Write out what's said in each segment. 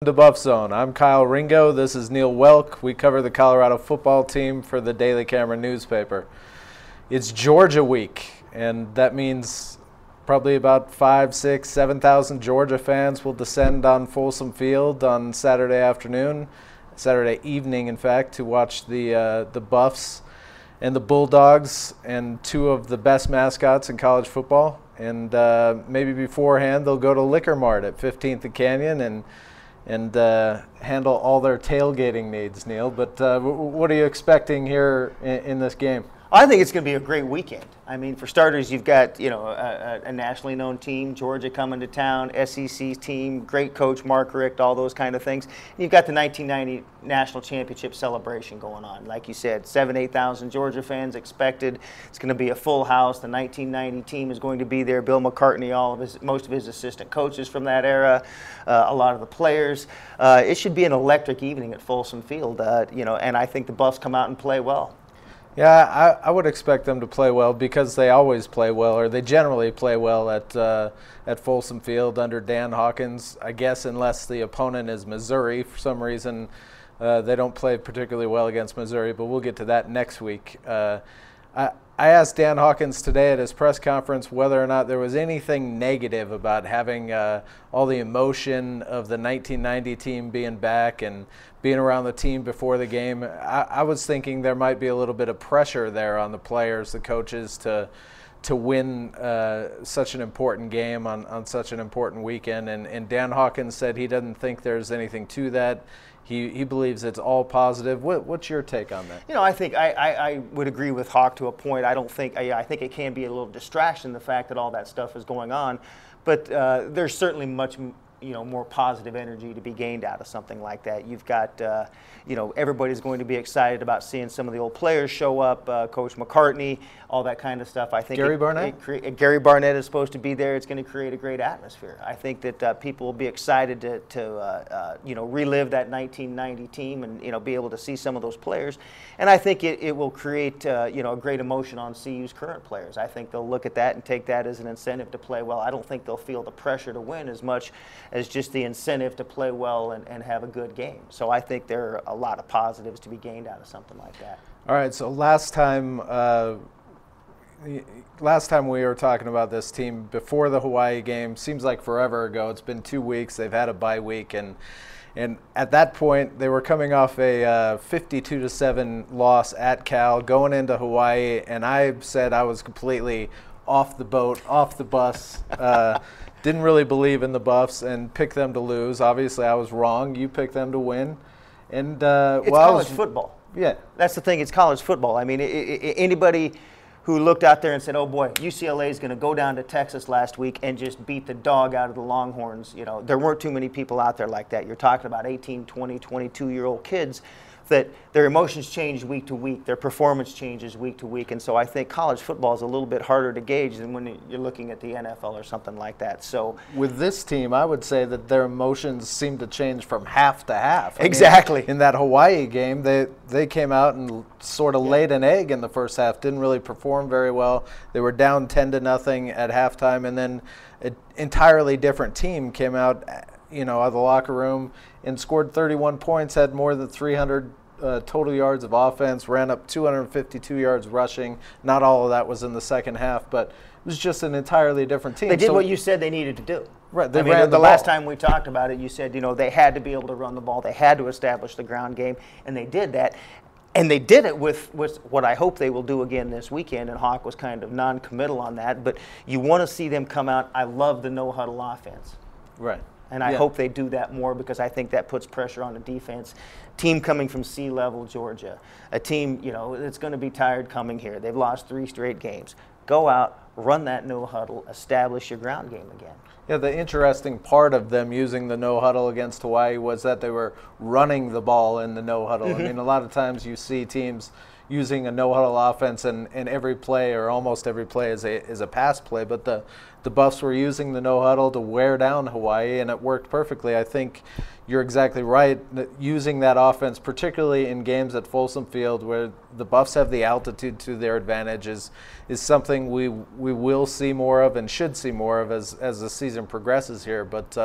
To Buffzone. I'm Kyle Ringo. This is Neil Welk. We cover the Colorado football team for the Daily Camera newspaper. It's Georgia week, and that means probably about 5, 6, 7,000 Georgia fans will descend on Folsom Field on Saturday evening, in fact, to watch the Buffs and the Bulldogs and two of the best mascots in college football. And maybe beforehand they'll go to Liquor Mart at 15th and Canyon and handle all their tailgating needs, Neil. But what are you expecting here in this game? I think it's going to be a great weekend. I mean, for starters, you've got a nationally known team, Georgia coming to town, SEC team, great coach Mark Richt, all those kind of things. And you've got the 1990 national championship celebration going on. Like you said, 8,000 Georgia fans expected. It's going to be a full house. The 1990 team is going to be there. Bill McCartney, most of his assistant coaches from that era, a lot of the players. It should be an electric evening at Folsom Field. And I think the Buffs come out and play well. Yeah, I would expect them to play well because they always play well, or they generally play well at Folsom Field under Dan Hawkins. I guess unless the opponent is Missouri. For some reason, they don't play particularly well against Missouri, but we'll get to that next week. I asked Dan Hawkins today at his press conference whether or not there was anything negative about having all the emotion of the 1990 team being back and being around the team before the game. I was thinking there might be a little bit of pressure there on the players, the coaches, to win such an important game on such an important weekend. And Dan Hawkins said he doesn't think there's anything to that. He believes it's all positive. What's your take on that? I think I would agree with Hawk to a point. I think it can be a little distraction, the fact that all that stuff is going on. But there's certainly much more positive energy to be gained out of something like that. You've got, everybody's going to be excited about seeing some of the old players show up, Coach McCartney, all that kind of stuff. I think Gary Barnett? Gary Barnett is supposed to be there. It's going to create a great atmosphere. I think that people will be excited to relive that 1990 team and, be able to see some of those players. And I think it will create, a great emotion on CU's current players. I think they'll look at that and take that as an incentive to play well. I don't think they'll feel the pressure to win as much as just the incentive to play well and have a good game. So I think there are a lot of positives to be gained out of something like that. All right, so last time we were talking about this team before the Hawaii game, seems like forever ago. It's been 2 weeks. They've had a bye week, and at that point they were coming off a 52-7 loss at Cal, going into Hawaii, and I said I was completely off the boat, off the bus. Didn't really believe in the Buffs and picked them to lose. Obviously, I was wrong. You picked them to win. And it's college football. Yeah, that's the thing. It's college football. I mean, anybody who looked out there and said, "Oh boy, UCLA is going to go down to Texas last week and just beat the dog out of the Longhorns," there weren't too many people out there like that. You're talking about 18, 20, 22-year-old kids that their emotions change week to week, their performance changes week to week, and so I think college football is a little bit harder to gauge than when you're looking at the NFL or something like that. So with this team, I would say that their emotions seem to change from half to half. Exactly. In that Hawaii game, they came out and sort of laid an egg in the first half, didn't really perform very well. They were down 10-0 at halftime, and then an entirely different team came out, out of the locker room and scored 31 points, had more than 300 total yards of offense, ran up 252 yards rushing. Not all of that was in the second half, but it was just an entirely different team. They did what you said they needed to do. Right. They ran the last time we talked about it, you said, they had to be able to run the ball. They had to establish the ground game, and they did that. And they did it with what I hope they will do again this weekend, and Hawk was kind of non-committal on that. But you want to see them come out. I love the no-huddle offense. Right. And I hope they do that more because I think that puts pressure on the defense. Team coming from C-level Georgia, a team, that's going to be tired coming here. They've lost 3 straight games. Go out, run that no-huddle, establish your ground game again. Yeah, the interesting part of them using the no-huddle against Hawaii was that they were running the ball in the no-huddle. Mm-hmm. I mean, a lot of times you see teams using a no-huddle offense, and every play or almost every play is a pass play, but the Buffs were using the no-huddle to wear down Hawaii, and it worked perfectly. I think you're exactly right. Using that offense, particularly in games at Folsom Field where the Buffs have the altitude to their advantage, is something we will see more of and should see more of as the season progresses here. But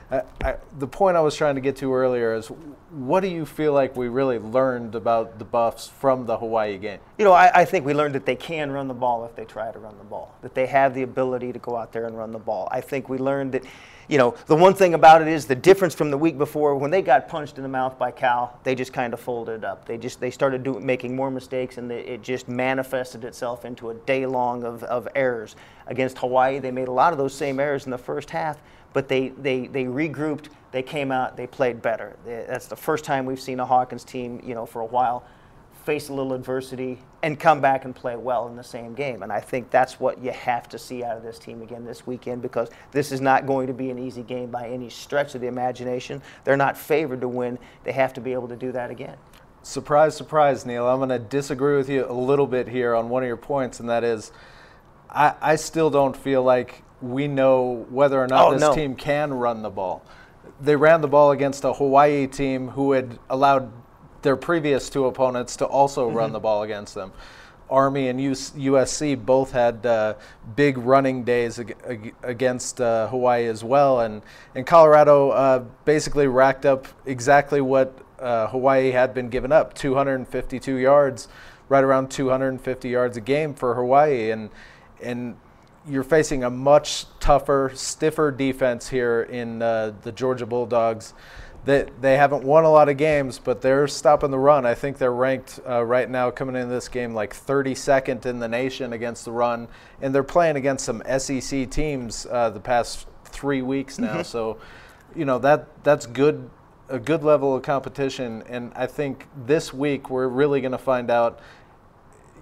The point I was trying to get to earlier is, what do you feel like we really learned about the Buffs from the Hawaii game? You know, I think we learned that they can run the ball if they try to run the ball, that they have the ability to go out there and run the ball. I think we learned that, you know, the one thing about it is the difference from the week before, when they got punched in the mouth by Cal, they just kind of folded up. They started making more mistakes, and it just manifested itself into a day long of errors. Against Hawaii, they made a lot of those same errors in the first half, but they regrouped, they came out, they played better. That's the first time we've seen a Hawkins team, you know, for a while, face a little adversity and come back and play well in the same game. And I think that's what you have to see out of this team again this weekend, because this is not going to be an easy game by any stretch of the imagination. They're not favored to win. They have to be able to do that again. Surprise, surprise, Neil. I'm going to disagree with you a little bit here on one of your points, and that is, I still don't feel like we know whether or not this team can run the ball. They ran the ball against a Hawaii team who had allowed their previous two opponents to also run the ball against them. Army and USC both had big running days against Hawaii as well, and Colorado basically racked up exactly what Hawaii had been giving up, 252 yards, right around 250 yards a game for Hawaii, and you're facing a much tougher, stiffer defense here in the Georgia Bulldogs. They haven't won a lot of games, but they're stopping the run. I think they're ranked right now coming into this game like 32nd in the nation against the run, and they're playing against some SEC teams the past 3 weeks now. So, you know, that's good, a good level of competition, and I think this week we're really going to find out,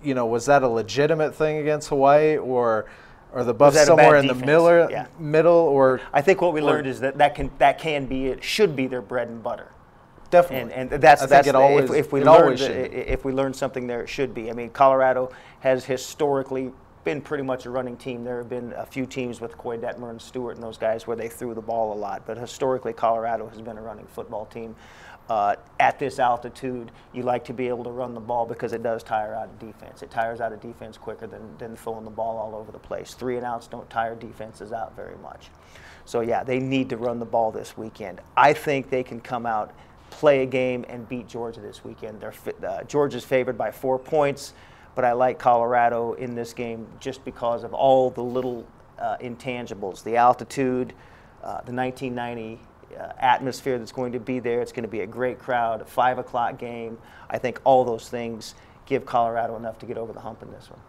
you know, was that a legitimate thing against Hawaii, or are the Buffs somewhere in the middle? Or I think what we learned is that can be, it should be their bread and butter. Definitely, and that's if we learn something there, it should be. I mean, Colorado has historically been pretty much a running team. There have been a few teams with Coy Detmer and Stewart and those guys where they threw the ball a lot, but historically Colorado has been a running football team. At this altitude, you like to be able to run the ball because it does tire out a defense. It tires out a defense quicker than throwing the ball all over the place. 3 and outs don't tire defenses out very much. So yeah, they need to run the ball this weekend. I think they can come out, play a game, and beat Georgia this weekend. Georgia's favored by 4 points, but I like Colorado in this game just because of all the little intangibles, the altitude, the 1990 atmosphere that's going to be there. It's going to be a great crowd, a 5 o'clock game. I think all those things give Colorado enough to get over the hump in this one.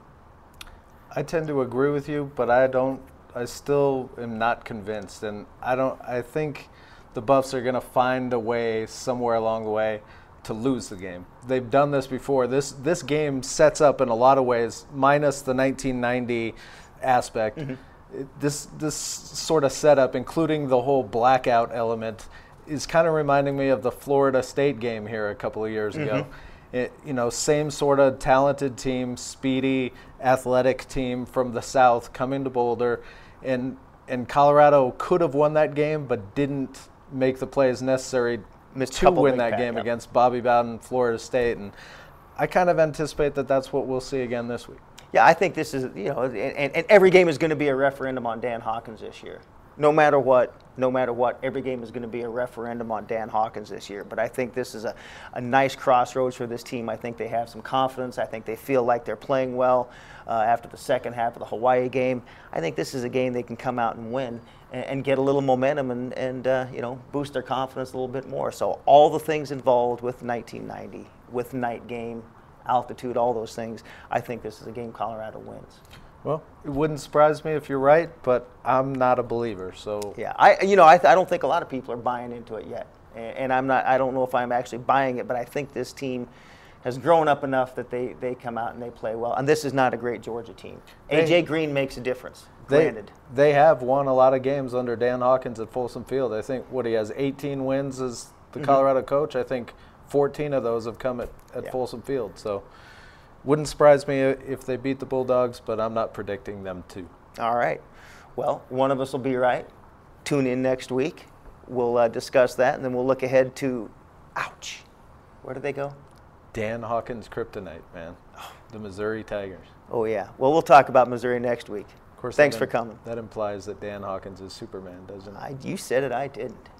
I tend to agree with you, but I still am not convinced, and I think the Buffs are going to find a way somewhere along the way to lose the game. They've done this before. This game sets up in a lot of ways, minus the 1990 aspect. This sort of setup, including the whole blackout element, is kind of reminding me of the Florida State game here a couple of years ago. You know, same sort of talented team, speedy, athletic team from the South coming to Boulder, and Colorado could have won that game, but didn't make the plays necessary to win that game against Bobby Bowden, Florida State, and I kind of anticipate that that's what we'll see again this week. Yeah, I think this is, you know, and every game is going to be a referendum on Dan Hawkins this year. No matter what, every game is going to be a referendum on Dan Hawkins this year. But I think this is a nice crossroads for this team. I think they have some confidence. I think they feel like they're playing well after the second half of the Hawaii game. I think this is a game they can come out and win and get a little momentum and you know, boost their confidence a little bit more. So all the things involved with 1990, with night game, altitude, all those things, I think this is a game Colorado wins. Well, it wouldn't surprise me if you're right, but I'm not a believer. So yeah, I don't think a lot of people are buying into it yet, and I don't know if I'm actually buying it, but I think this team has grown up enough that they come out and they play well. And this is not a great Georgia team. AJ Green makes a difference. Granted, they have won a lot of games under Dan Hawkins at Folsom Field. I think he has 18 wins as the Colorado coach. I think 14 of those have come at Folsom Field. So wouldn't surprise me if they beat the Bulldogs, but I'm not predicting them to. All right. Well, one of us will be right. Tune in next week. We'll discuss that, and then we'll look ahead to, ouch, where do they go? Dan Hawkins' kryptonite, man. The Missouri Tigers. Oh, yeah. Well, we'll talk about Missouri next week. Of course, thanks for coming. That implies that Dan Hawkins is Superman, doesn't it? You said it, I didn't.